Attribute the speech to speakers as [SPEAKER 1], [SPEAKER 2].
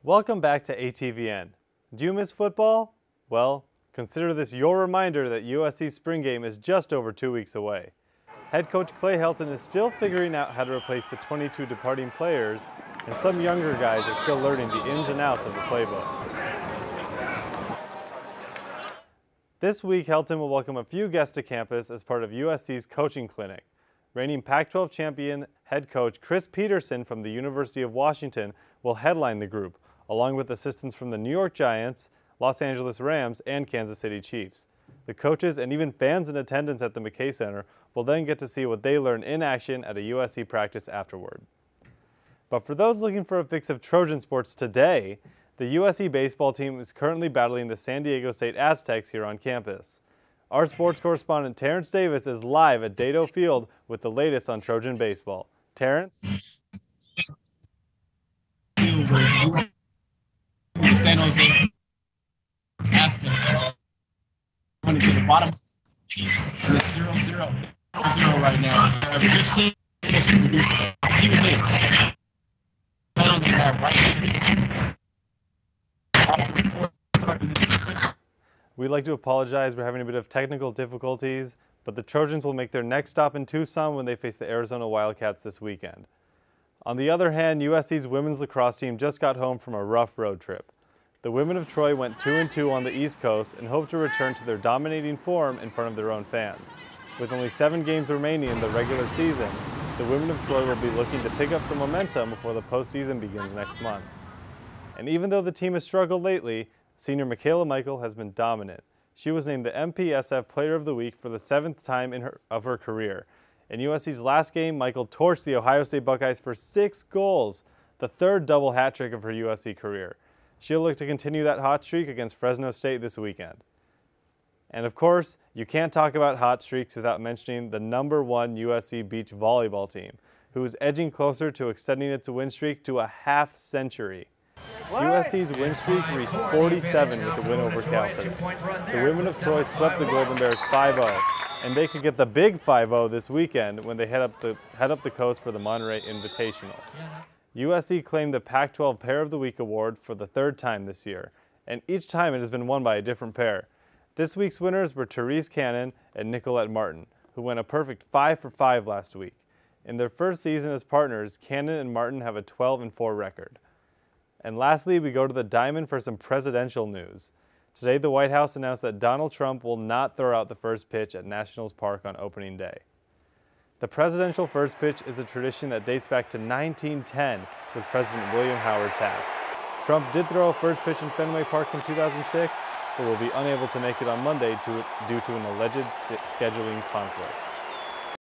[SPEAKER 1] Welcome back to ATVN. Do you miss football? Well, consider this your reminder that USC's spring game is just over 2 weeks away. Head coach Clay Helton is still figuring out how to replace the 22 departing players, and some younger guys are still learning the ins and outs of the playbook. This week, Helton will welcome a few guests to campus as part of USC's coaching clinic. Reigning Pac-12 champion head coach Chris Peterson from the University of Washington will headline the group, along with assistants from the New York Giants, Los Angeles Rams, and Kansas City Chiefs. The coaches and even fans in attendance at the McKay Center will then get to see what they learn in action at a USC practice afterward. But for those looking for a fix of Trojan sports today, the USC baseball team is currently battling the San Diego State Aztecs here on campus. Our sports correspondent Terrence Davis is live at Dado Field with the latest on Trojan baseball. Terrence?
[SPEAKER 2] San Jose Aztecs going to the bottom. It's 0-0 right now. This team is even leads.
[SPEAKER 1] We'd like to apologize. We're having a bit of technical difficulties, but the Trojans will make their next stop in Tucson when they face the Arizona Wildcats this weekend. On the other hand, USC's women's lacrosse team just got home from a rough road trip. The women of Troy went 2-2 on the East Coast and hope to return to their dominating form in front of their own fans. With only 7 games remaining in the regular season, the women of Troy will be looking to pick up some momentum before the postseason begins next month. And even though the team has struggled lately, senior Michaela Michael has been dominant. She was named the MPSF Player of the Week for the 7th time of her career. In USC's last game, Michael torched the Ohio State Buckeyes for 6 goals, the 3rd double hat trick of her USC career. She'll look to continue that hot streak against Fresno State this weekend. And of course, you can't talk about hot streaks without mentioning the #1 USC beach volleyball team, who is edging closer to extending its win streak to a half-century. USC's win streak reached 47 with the win over Cal today. The women of Troy swept the Golden Bears 5-0, and they could get the big 5-0 this weekend when they head up the coast for the Monterey Invitational. USC claimed the Pac-12 Pair of the Week award for the 3rd time this year, and each time it has been won by a different pair. This week's winners were Therese Cannon and Nicolette Martin, who went a perfect 5 for 5 last week. In their first season as partners, Cannon and Martin have a 12-4 record. And lastly, we go to the Diamond for some presidential news. Today, the White House announced that Donald Trump will not throw out the first pitch at Nationals Park on opening day. The presidential first pitch is a tradition that dates back to 1910 with President William Howard Taft. Trump did throw a first pitch in Fenway Park in 2006, but will be unable to make it on Monday due to an alleged scheduling conflict.